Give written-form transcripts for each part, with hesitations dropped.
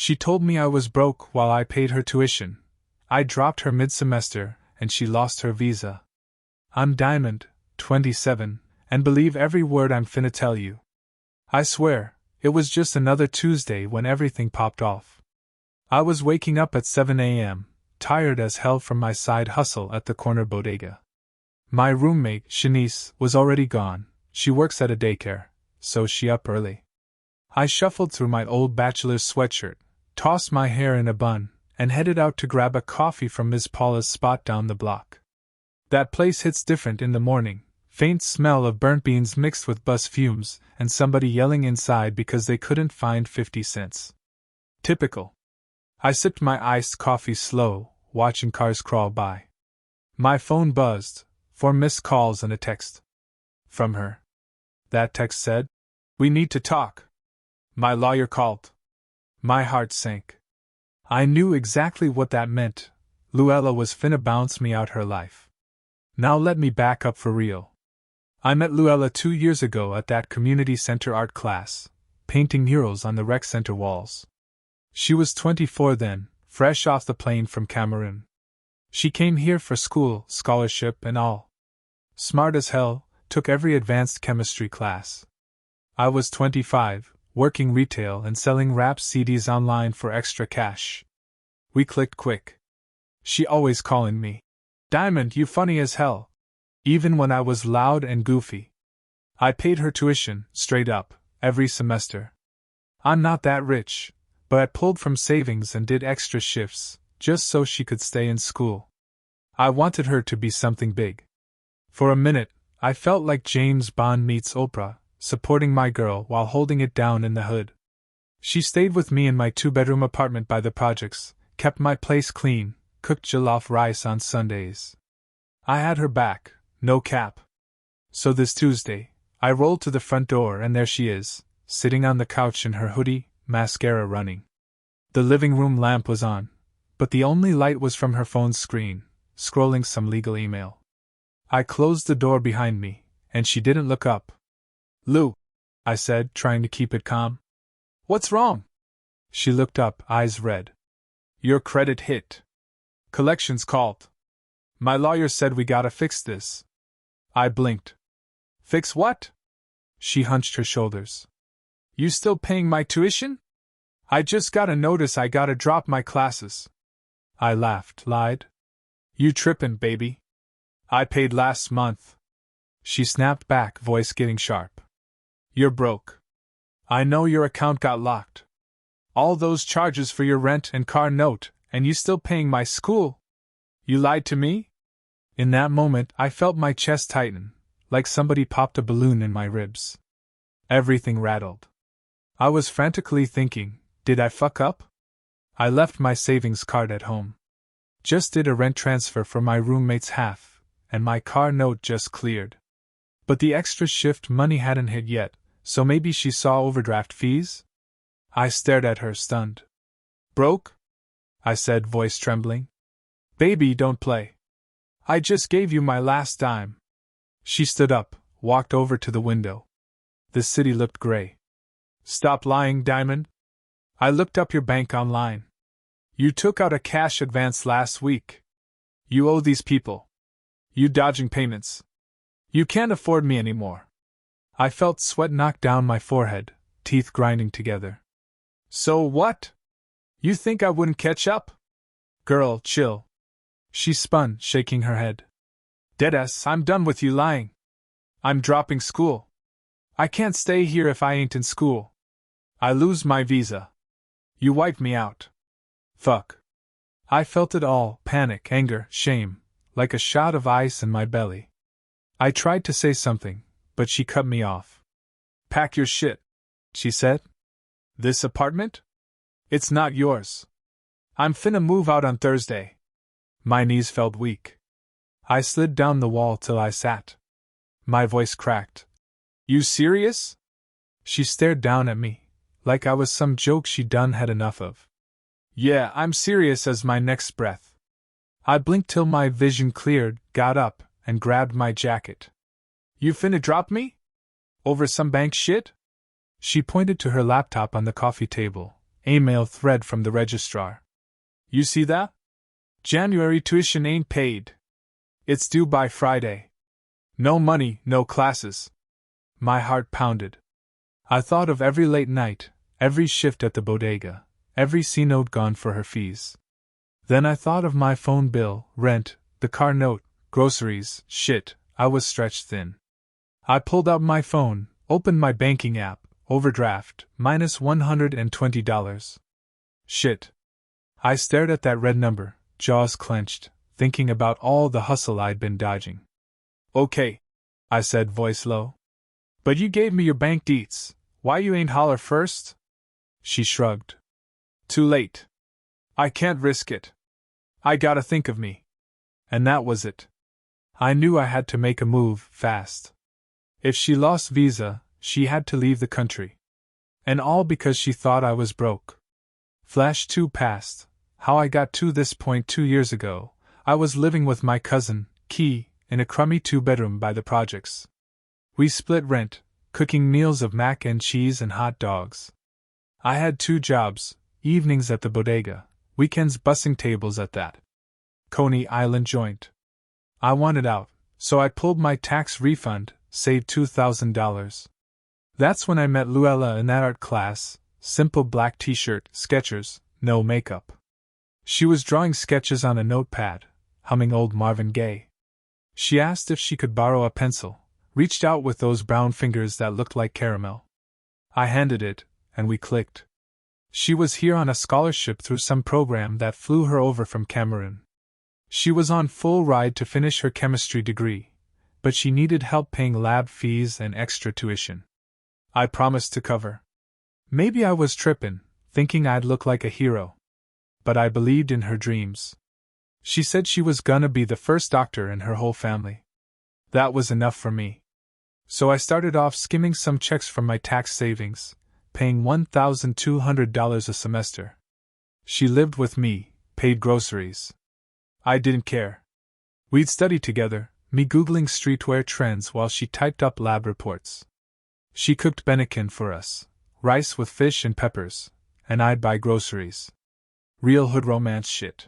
She told me I was broke while I paid her tuition. I dropped her mid-semester, and she lost her visa. I'm Diamond, 27, and believe every word I'm finna tell you. I swear, it was just another Tuesday when everything popped off. I was waking up at 7 a.m., tired as hell from my side hustle at the corner bodega. My roommate, Shanice, was already gone. She works at a daycare, so she up early. I shuffled through my old bachelor's sweatshirt, tossed my hair in a bun, and headed out to grab a coffee from Ms. Paula's spot down the block. That place hits different in the morning, faint smell of burnt beans mixed with bus fumes, and somebody yelling inside because they couldn't find 50 cents. Typical. I sipped my iced coffee slow, watching cars crawl by. My phone buzzed, 4 missed calls and a text. From her. That text said, "We need to talk." My lawyer called. My heart sank. I knew exactly what that meant. Luella was finna bounce me out her life. Now let me back up for real. I met Luella 2 years ago at that community center art class, painting murals on the rec center walls. She was 24 then, fresh off the plane from Cameroon. She came here for school, scholarship and all. Smart as hell, took every advanced chemistry class. I was 25, working retail and selling rap CDs online for extra cash. We clicked quick. She always calling me, "Diamond, you funny as hell." Even when I was loud and goofy. I paid her tuition, straight up, every semester. I'm not that rich, but I pulled from savings and did extra shifts, just so she could stay in school. I wanted her to be something big. For a minute, I felt like James Bond meets Oprah, supporting my girl while holding it down in the hood. She stayed with me in my 2-bedroom apartment by the projects, kept my place clean, cooked jollof rice on Sundays. I had her back, no cap. So this Tuesday, I rolled to the front door and there she is, sitting on the couch in her hoodie, mascara running. The living room lamp was on, but the only light was from her phone's screen, scrolling some legal email. I closed the door behind me, and she didn't look up. "Lou," I said, trying to keep it calm. "What's wrong?" She looked up, eyes red. "Your credit hit. Collections called. My lawyer said we gotta fix this." I blinked. "Fix what?" She hunched her shoulders. "You still paying my tuition?" "I just got a notice I gotta drop my classes." I laughed, lied. "You trippin', baby. I paid last month." She snapped back, voice getting sharp. "You're broke. I know your account got locked. All those charges for your rent and car note, and you still paying my school? You lied to me?" In that moment, I felt my chest tighten, like somebody popped a balloon in my ribs. Everything rattled. I was frantically thinking, did I fuck up? I left my savings card at home. Just did a rent transfer for my roommate's half, and my car note just cleared. But the extra shift money hadn't hit yet, so maybe she saw overdraft fees? I stared at her, stunned. "Broke?" I said, voice trembling. "Baby, don't play. I just gave you my last dime." She stood up, walked over to the window. The city looked gray. "Stop lying, Diamond." I looked up your bank online. You took out a cash advance last week. You owe these people. You dodging payments. You can't afford me anymore. I felt sweat knock down my forehead, teeth grinding together. "So what? You think I wouldn't catch up?" "Girl, chill." She spun, shaking her head. "Deadass, I'm done with you lying. I'm dropping school. I can't stay here if I ain't in school. I lose my visa. You wiped me out. Fuck." I felt it all, panic, anger, shame, like a shot of ice in my belly. I tried to say something, but she cut me off. "Pack your shit," she said. "This apartment? It's not yours. I'm finna move out on Thursday." My knees felt weak. I slid down the wall till I sat. My voice cracked. "You serious?" She stared down at me, like I was some joke she'd done had enough of. "Yeah, I'm serious," as my next breath. I blinked till my vision cleared, got up, and grabbed my jacket. "You finna drop me? Over some bank shit?" She pointed to her laptop on the coffee table, Email thread from the registrar. You see that? January tuition ain't paid. It's due by Friday. No money, no classes. My heart pounded. I thought of every late night, every shift at the bodega, every C-note gone for her fees. Then I thought of my phone bill, rent, the car note, groceries, shit, I was stretched thin. I pulled out my phone, opened my banking app, overdraft, minus $120. Shit. I stared at that red number, jaws clenched, thinking about all the hustle I'd been dodging. Okay, I said, voice low. But you gave me your bank deets, why you ain't holler first? She shrugged. Too late. I can't risk it. I gotta think of me. And that was it. I knew I had to make a move, fast. If she lost visa, she had to leave the country. And all because she thought I was broke. Flash 2 passed. How I got to this point 2 years ago. I was living with my cousin, Key, in a crummy 2-bedroom by the projects. We split rent, cooking meals of mac and cheese and hot dogs. I had 2 jobs, evenings at the bodega, weekends bussing tables at that Coney Island joint. I wanted out, so I pulled my tax refund, saved $2,000. That's when I met Luella in that art class, simple black t-shirt, Skechers, no makeup. She was drawing sketches on a notepad, humming old Marvin Gaye. She asked if she could borrow a pencil, reached out with those brown fingers that looked like caramel. I handed it, and we clicked. She was here on a scholarship through some program that flew her over from Cameroon. She was on full ride to finish her chemistry degree, but she needed help paying lab fees and extra tuition. I promised to cover. Maybe I was trippin', thinking I'd look like a hero. But I believed in her dreams. She said she was gonna be the first doctor in her whole family. That was enough for me. So I started off skimming some checks from my tax savings, paying $1,200 a semester. She lived with me, paid groceries. I didn't care. We'd study together, me Googling streetwear trends while she typed up lab reports. She cooked Bennikin for us, rice with fish and peppers, and I'd buy groceries. Real hood romance shit.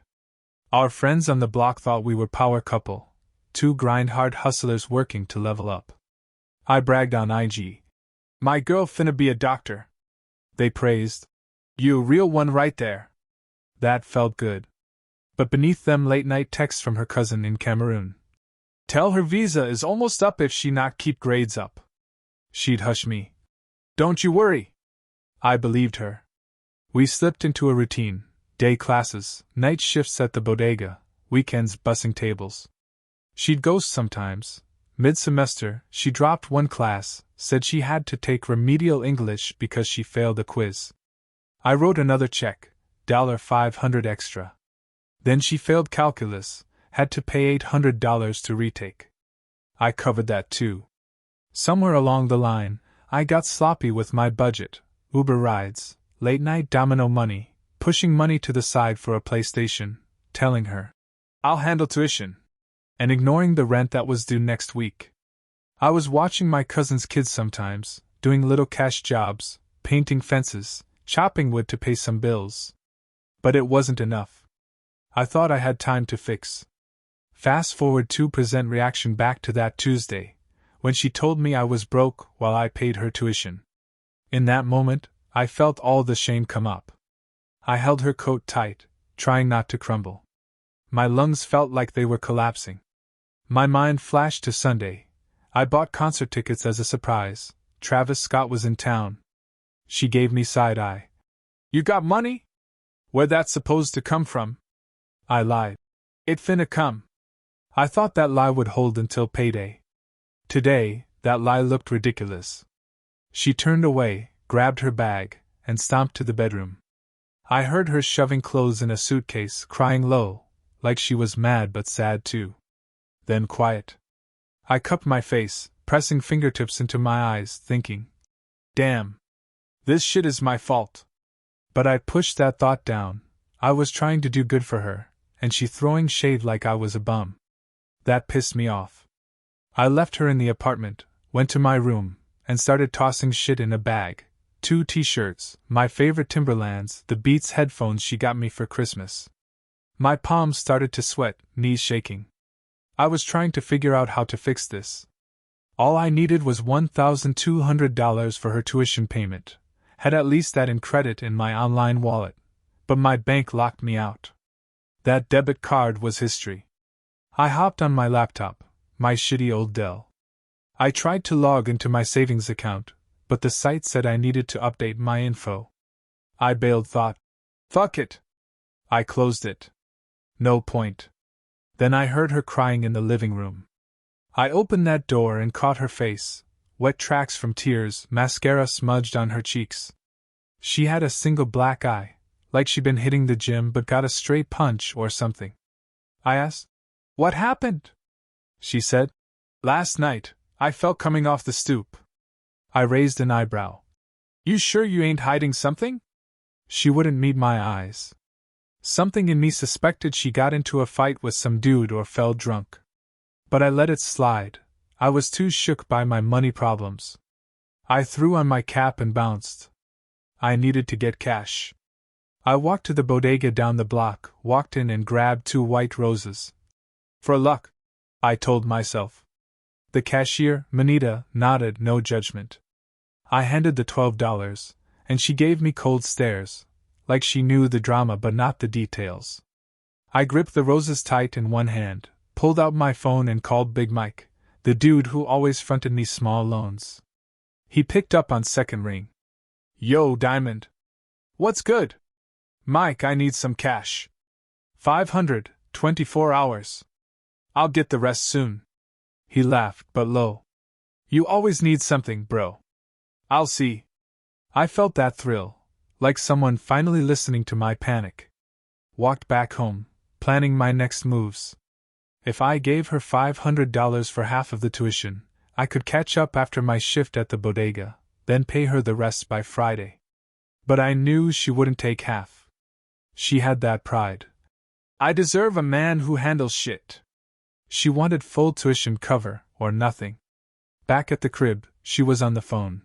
Our friends on the block thought we were power couple, 2 grind-hard hustlers working to level up. I bragged on IG. My girl finna be a doctor. They praised. You a real one right there. That felt good. But beneath them late-night texts from her cousin in Cameroon. Tell her visa is almost up if she not keep grades up. She'd hush me. Don't you worry. I believed her. We slipped into a routine. Day classes, night shifts at the bodega, weekends bussing tables. She'd ghost sometimes. Mid-semester, she dropped 1 class, said she had to take remedial English because she failed a quiz. I wrote another check, $500 extra. Then she failed calculus, had to pay $800 to retake. I covered that too. Somewhere along the line, I got sloppy with my budget, Uber rides, late-night domino money, pushing money to the side for a PlayStation, telling her, I'll handle tuition, and ignoring the rent that was due next week. I was watching my cousin's kids sometimes, doing little cash jobs, painting fences, chopping wood to pay some bills. But it wasn't enough. I thought I had time to fix. Fast forward to present reaction back to that Tuesday, when she told me I was broke while I paid her tuition. In that moment, I felt all the shame come up. I held her coat tight, trying not to crumble. My lungs felt like they were collapsing. My mind flashed to Sunday. I bought concert tickets as a surprise. Travis Scott was in town. She gave me side eye. You got money? Where that supposed to come from? I lied. It finna come. I thought that lie would hold until payday. Today, that lie looked ridiculous. She turned away, grabbed her bag, and stomped to the bedroom. I heard her shoving clothes in a suitcase, crying low, like she was mad but sad too. Then quiet. I cupped my face, pressing fingertips into my eyes, thinking, damn. This shit is my fault. But I pushed that thought down. I was trying to do good for her, and she throwing shade like I was a bum. That pissed me off. I left her in the apartment, went to my room, and started tossing shit in a bag, 2 t-shirts, my favorite Timberlands, the Beats headphones she got me for Christmas. My palms started to sweat, knees shaking. I was trying to figure out how to fix this. All I needed was $1,200 for her tuition payment. Had at least that in credit in my online wallet. But my bank locked me out. That debit card was history. I hopped on my laptop, my shitty old Dell. I tried to log into my savings account, but the site said I needed to update my info. I bailed, thought, fuck it. I closed it. No point. Then I heard her crying in the living room. I opened that door and caught her face, wet tracks from tears, mascara smudged on her cheeks. She had a single black eye, like she'd been hitting the gym but got a stray punch or something. I asked, what happened? She said, last night, I fell coming off the stoop. I raised an eyebrow. You sure you ain't hiding something? She wouldn't meet my eyes. Something in me suspected she got into a fight with some dude or fell drunk. But I let it slide. I was too shook by my money problems. I threw on my cap and bounced. I needed to get cash. I walked to the bodega down the block, walked in and grabbed 2 white roses. For luck, I told myself. The cashier, Manita, nodded, no judgment. I handed the $12, and she gave me cold stares, like she knew the drama but not the details. I gripped the roses tight in one hand, pulled out my phone and called Big Mike, the dude who always fronted me small loans. He picked up on second ring. Yo, Diamond. What's good? Mike, I need some cash. 500, 24 hours. I'll get the rest soon. He laughed, but low. You always need something, bro. I'll see. I felt that thrill, like someone finally listening to my panic. Walked back home, planning my next moves. If I gave her $500 for half of the tuition, I could catch up after my shift at the bodega, then pay her the rest by Friday. But I knew she wouldn't take half. She had that pride. I deserve a man who handles shit. She wanted full tuition cover, or nothing. Back at the crib, she was on the phone.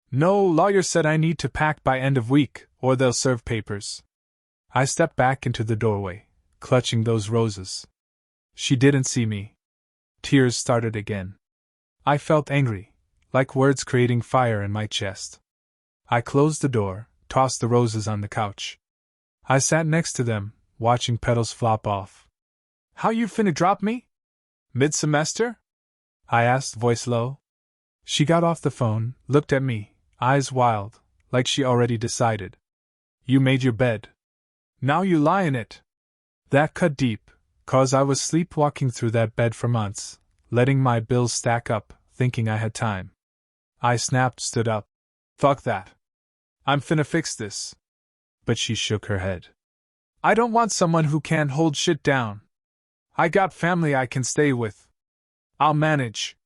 No, lawyer said I need to pack by end of week, or they'll serve papers. I stepped back into the doorway, clutching those roses. She didn't see me. Tears started again. I felt angry, like words creating fire in my chest. I closed the door, tossed the roses on the couch. I sat next to them, watching petals flop off. How you finna drop me? Mid-semester? I asked, voice low. She got off the phone, looked at me, eyes wild, like she already decided. You made your bed. Now you lie in it. That cut deep, 'cause I was sleepwalking through that bed for months, letting my bills stack up, thinking I had time. I snapped, stood up. Fuck that. I'm finna fix this. But she shook her head. I don't want someone who can't hold shit down. I got family I can stay with. I'll manage.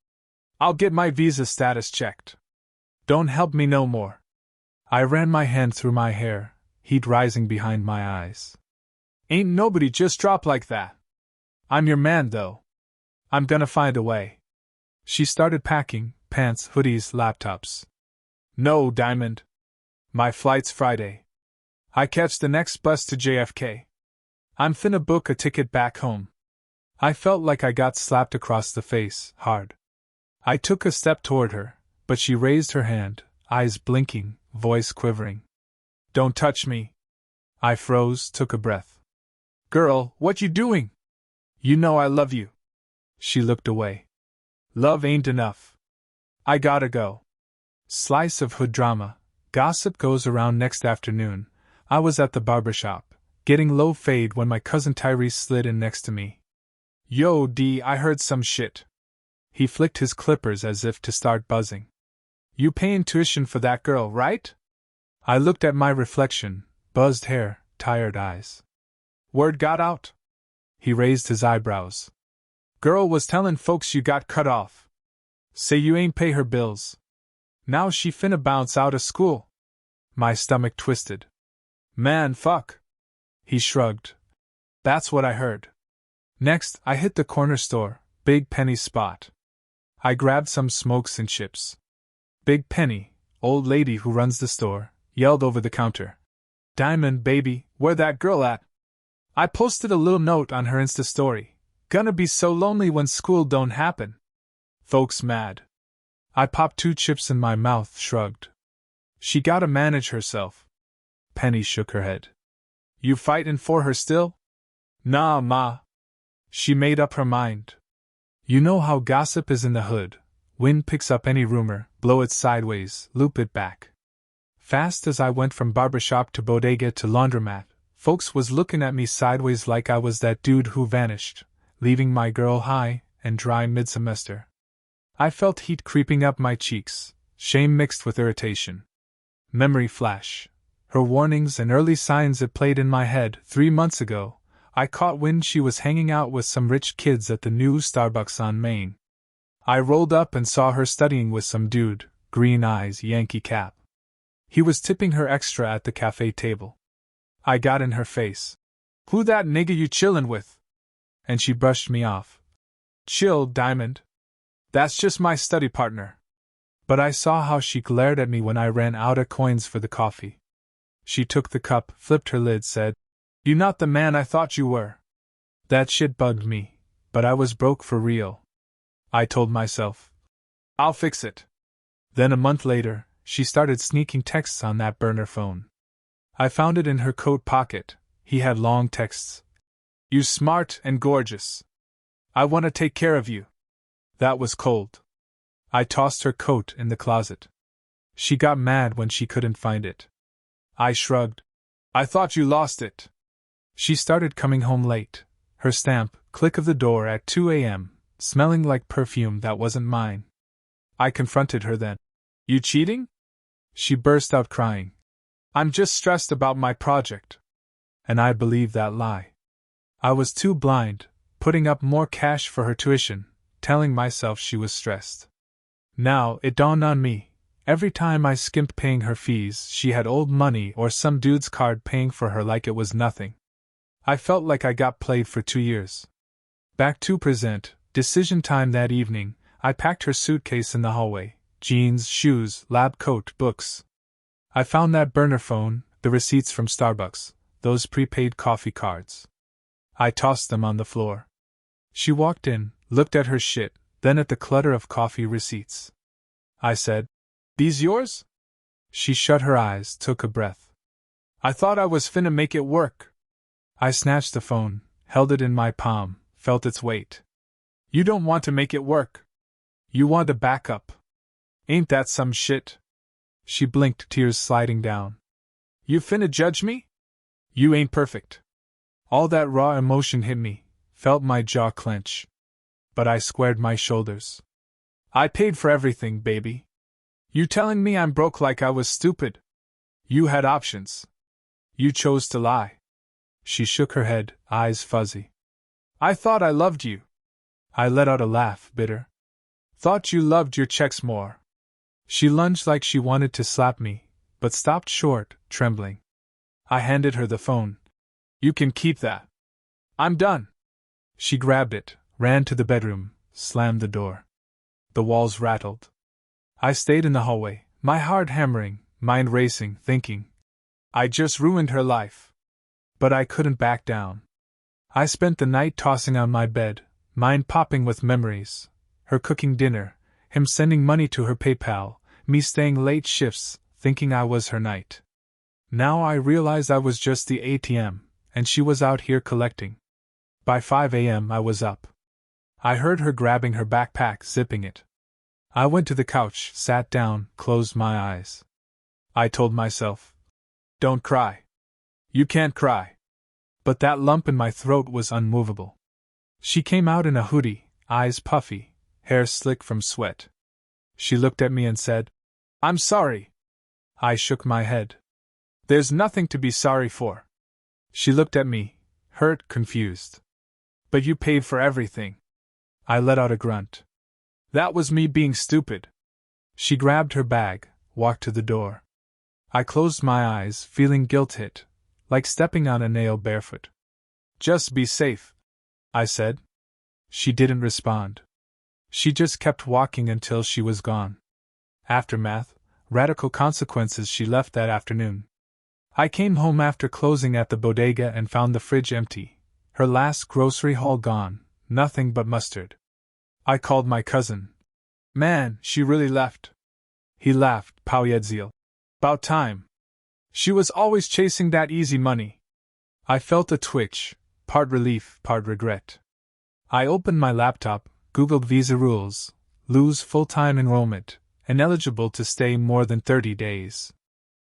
I'll get my visa status checked. Don't help me no more. I ran my hand through my hair, heat rising behind my eyes. Ain't nobody just drop like that. I'm your man, though. I'm gonna find a way. She started packing, pants, hoodies, laptops. No, Diamond. My flight's Friday. I catch the next bus to JFK. I'm finna book a ticket back home. I felt like I got slapped across the face, hard. I took a step toward her, but she raised her hand, eyes blinking, voice quivering. Don't touch me. I froze, took a breath. Girl, what you doing? You know I love you. She looked away. Love ain't enough. I gotta go. Slice of hood drama. Gossip goes around next afternoon. I was at the barbershop, getting low fade when my cousin Tyrese slid in next to me. Yo, D, I heard some shit. He flicked his clippers as if to start buzzing. You paying tuition for that girl, right? I looked at my reflection, buzzed hair, tired eyes. Word got out? He raised his eyebrows. Girl was telling folks you got cut off. Say you ain't pay her bills. Now she finna bounce out of school. My stomach twisted. Man, fuck. He shrugged. That's what I heard. Next, I hit the corner store, Big Penny's spot. I grabbed some smokes and chips. Big Penny, old lady who runs the store, yelled over the counter. Diamond, baby, where that girl at? I posted a little note on her Insta story. Gonna be so lonely when school don't happen. Folks mad. I popped 2 chips in my mouth, shrugged. She gotta manage herself. Penny shook her head. You fightin' for her still? Nah, ma. She made up her mind. You know how gossip is in the hood. Wind picks up any rumor, blow it sideways, loop it back. Fast as I went from barbershop to bodega to laundromat, folks was looking at me sideways like I was that dude who vanished, leaving my girl high and dry mid-semester. I felt heat creeping up my cheeks, shame mixed with irritation. Memory flash. Her warnings and early signs it played in my head. 3 months ago, I caught wind she was hanging out with some rich kids at the new Starbucks on Main. I rolled up and saw her studying with some dude, green eyes, Yankee cap. He was tipping her extra at the cafe table. I got in her face. Who that nigga you chillin' with? And she brushed me off. Chill, Diamond. That's just my study partner. But I saw how she glared at me when I ran out of coins for the coffee. She took the cup, flipped her lid, said, You not the man I thought you were. That shit bugged me, but I was broke for real. I told myself, I'll fix it. Then a month later, she started sneaking texts on that burner phone. I found it in her coat pocket. He had long texts. You smart and gorgeous. I want to take care of you. That was cold. I tossed her coat in the closet. She got mad when she couldn't find it. I shrugged. I thought you lost it. She started coming home late. Her stamp, click of the door at 2 a.m., smelling like perfume that wasn't mine. I confronted her then. You cheating? She burst out crying. I'm just stressed about my project. And I believed that lie. I was too blind, putting up more cash for her tuition, telling myself she was stressed. Now it dawned on me. Every time I skimped paying her fees, she had old money or some dude's card paying for her like it was nothing. I felt like I got played for 2 years. Back to present, decision time that evening, I packed her suitcase in the hallway. Jeans, shoes, lab coat, books. I found that burner phone, the receipts from Starbucks, those prepaid coffee cards. I tossed them on the floor. She walked in, looked at her shit, then at the clutter of coffee receipts. I said, These yours? She shut her eyes, took a breath. I thought I was finna make it work. I snatched the phone, held it in my palm, felt its weight. You don't want to make it work. You want a backup. Ain't that some shit? She blinked, tears sliding down. You finna judge me? You ain't perfect. All that raw emotion hit me, felt my jaw clench. But I squared my shoulders. I paid for everything, baby. You telling me I'm broke like I was stupid? You had options. You chose to lie. She shook her head, eyes fuzzy. I thought I loved you. I let out a laugh, bitter. Thought you loved your checks more. She lunged like she wanted to slap me, but stopped short, trembling. I handed her the phone. You can keep that. I'm done. She grabbed it, ran to the bedroom, slammed the door. The walls rattled. I stayed in the hallway, my heart hammering, mind racing, thinking. I just ruined her life. But I couldn't back down. I spent the night tossing on my bed, mind popping with memories. Her cooking dinner, him sending money to her PayPal, me staying late shifts, thinking I was her knight. Now I realized I was just the ATM, and she was out here collecting. By 5 a.m. I was up. I heard her grabbing her backpack, zipping it. I went to the couch, sat down, closed my eyes. I told myself, Don't cry. You can't cry. But that lump in my throat was unmovable. She came out in a hoodie, eyes puffy, hair slick from sweat. She looked at me and said, I'm sorry. I shook my head. There's nothing to be sorry for. She looked at me, hurt, confused. But you paid for everything. I let out a grunt. That was me being stupid. She grabbed her bag, walked to the door. I closed my eyes, feeling guilt hit, like stepping on a nail barefoot. Just be safe, I said. She didn't respond. She just kept walking until she was gone. Aftermath, radical consequences she left that afternoon. I came home after closing at the bodega and found the fridge empty, her last grocery haul gone, nothing but mustard. I called my cousin. Man, she really left. He laughed, Pauyedziel. 'Bout time. She was always chasing that easy money. I felt a twitch, part relief, part regret. I opened my laptop, Googled visa rules, lose full-time enrollment, and eligible to stay more than 30 days.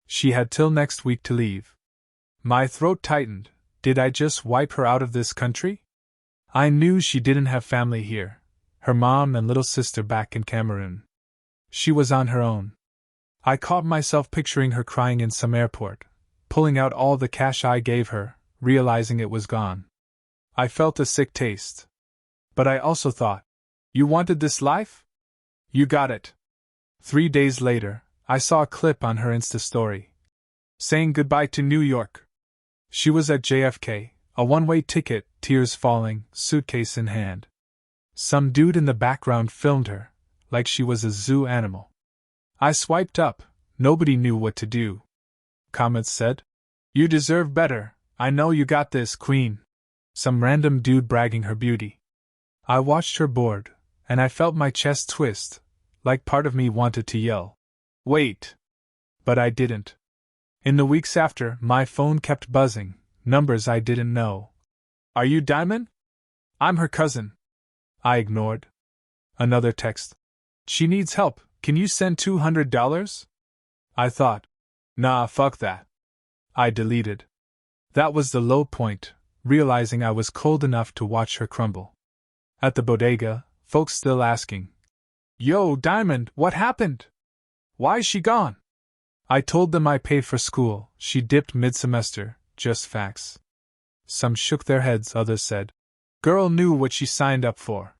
She had till next week to leave. My throat tightened. Did I just wipe her out of this country? I knew she didn't have family here, her mom and little sister back in Cameroon. She was on her own. I caught myself picturing her crying in some airport, pulling out all the cash I gave her, realizing it was gone. I felt a sick taste. But I also thought, you wanted this life? You got it. 3 days later, I saw a clip on her Insta story, saying goodbye to New York. She was at JFK, a one-way ticket, tears falling, suitcase in hand. Some dude in the background filmed her, like she was a zoo animal. I swiped up, nobody knew what to do. Comments said, "You deserve better, I know you got this, queen." Some random dude bragging her beauty. I watched her bored, and I felt my chest twist, like part of me wanted to yell, "Wait!" But I didn't. In the weeks after, my phone kept buzzing, numbers I didn't know. "Are you Diamond?" "I'm her cousin." I ignored. Another text. "She needs help, can you send $200? I thought, nah, fuck that. I deleted. That was the low point, realizing I was cold enough to watch her crumble. At the bodega, folks still asking, "Yo, Diamond, what happened? Why's she gone?" I told them I paid for school, she dipped mid-semester, just facts. Some shook their heads, others said, "Girl knew what she signed up for."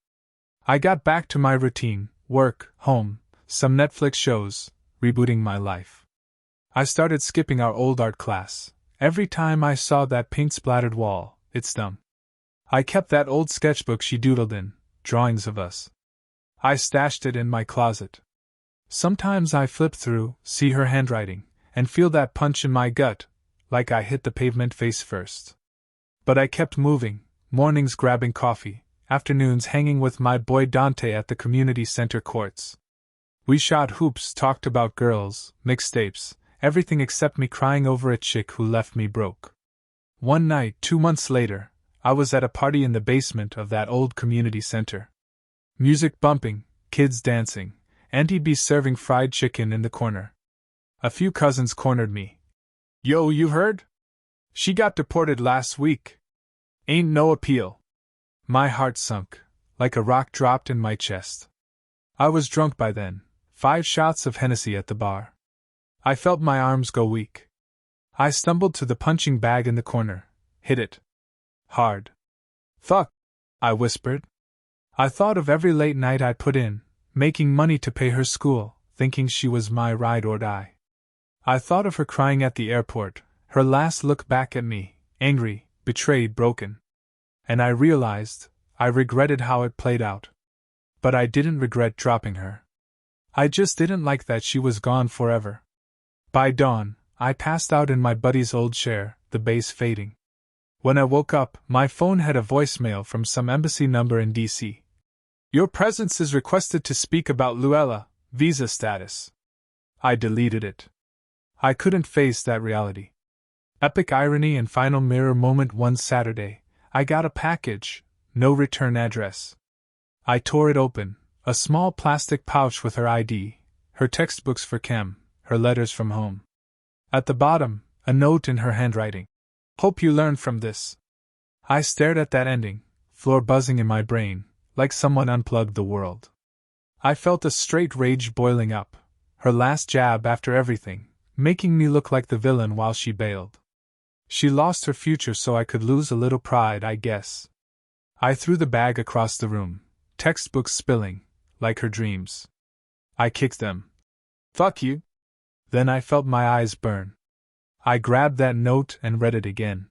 I got back to my routine, work, home, some Netflix shows, rebooting my life. I started skipping our old art class. Every time I saw that paint-splattered wall, it stung. I kept that old sketchbook she doodled in, drawings of us. I stashed it in my closet. Sometimes I flip through, see her handwriting, and feel that punch in my gut, like I hit the pavement face first. But I kept moving, mornings grabbing coffee, afternoons hanging with my boy Dante at the community center courts. We shot hoops, talked about girls, mixtapes, everything except me crying over a chick who left me broke. One night, 2 months later, I was at a party in the basement of that old community center. Music bumping, kids dancing, Auntie B serving fried chicken in the corner. A few cousins cornered me. "Yo, you heard? She got deported last week. Ain't no appeal." My heart sunk, like a rock dropped in my chest. I was drunk by then, 5 shots of Hennessy at the bar. I felt my arms go weak. I stumbled to the punching bag in the corner, hit it. Hard. "Fuck," I whispered. I thought of every late night I'd put in, making money to pay her school, thinking she was my ride or die. I thought of her crying at the airport, her last look back at me, angry, betrayed, broken. And I realized, I regretted how it played out. But I didn't regret dropping her. I just didn't like that she was gone forever. By dawn, I passed out in my buddy's old chair, the bass fading. When I woke up, my phone had a voicemail from some embassy number in DC. "Your presence is requested to speak about Luella, visa status." I deleted it. I couldn't face that reality. Epic irony and final mirror moment. One Saturday, I got a package, no return address. I tore it open, a small plastic pouch with her ID, her textbooks for chem, her letters from home. At the bottom, a note in her handwriting. "Hope you learned from this." I stared at that ending, floor buzzing in my brain, like someone unplugged the world. I felt a straight rage boiling up, her last jab after everything, making me look like the villain while she bailed. She lost her future so I could lose a little pride, I guess. I threw the bag across the room, textbooks spilling, like her dreams. I kicked them. "Fuck you." Then I felt my eyes burn. I grabbed that note and read it again.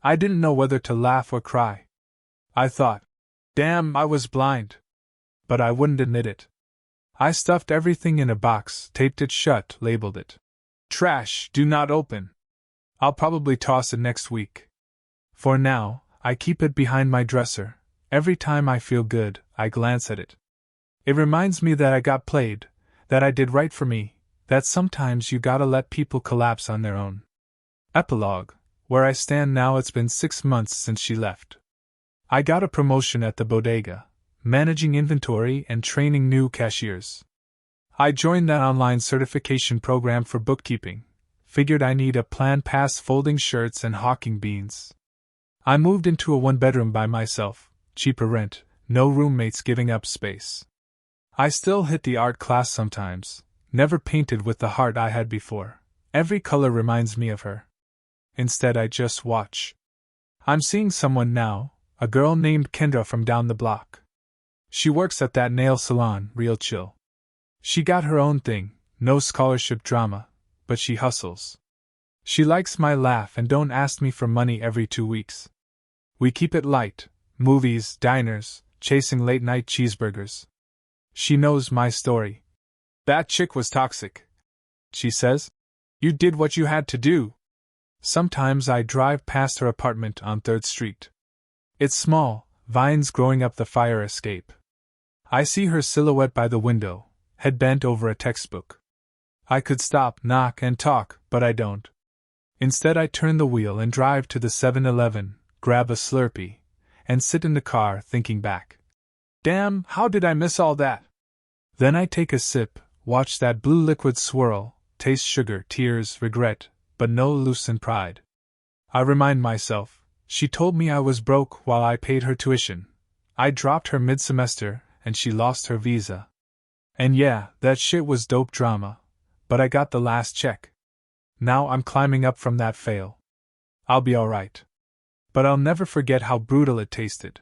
I didn't know whether to laugh or cry. I thought, damn, I was blind. But I wouldn't admit it. I stuffed everything in a box, taped it shut, labeled it trash, do not open. I'll probably toss it next week. For now, I keep it behind my dresser. Every time I feel good, I glance at it. It reminds me that I got played, that I did right for me, that sometimes you gotta let people collapse on their own. Epilogue. Where I stand now, it's been 6 months since she left. I got a promotion at the bodega, managing inventory and training new cashiers. I joined that online certification program for bookkeeping, figured I need a plan past folding shirts and hawking beans. I moved into a 1-bedroom by myself, cheaper rent, no roommates giving up space. I still hit the art class sometimes, never painted with the heart I had before. Every color reminds me of her. Instead, I just watch. I'm seeing someone now, a girl named Kendra from down the block. She works at that nail salon, real chill. She got her own thing, no scholarship drama, but she hustles. She likes my laugh and don't ask me for money every 2 weeks. We keep it light, movies, diners, chasing late-night cheeseburgers. She knows my story. That chick was toxic, she says. You did what you had to do. Sometimes I drive past her apartment on 3rd Street. It's small, vines growing up the fire escape. I see her silhouette by the window, head bent over a textbook. I could stop, knock, and talk, but I don't. Instead, I turn the wheel and drive to the 7-Eleven, grab a Slurpee, and sit in the car thinking back. Damn, how did I miss all that? Then I take a sip, watch that blue liquid swirl, taste sugar, tears, regret, but no loosened pride. I remind myself, she told me I was broke while I paid her tuition. I dropped her mid-semester, and she lost her visa. And yeah, that shit was dope drama, but I got the last check. Now I'm climbing up from that fail. I'll be alright. But I'll never forget how brutal it tasted.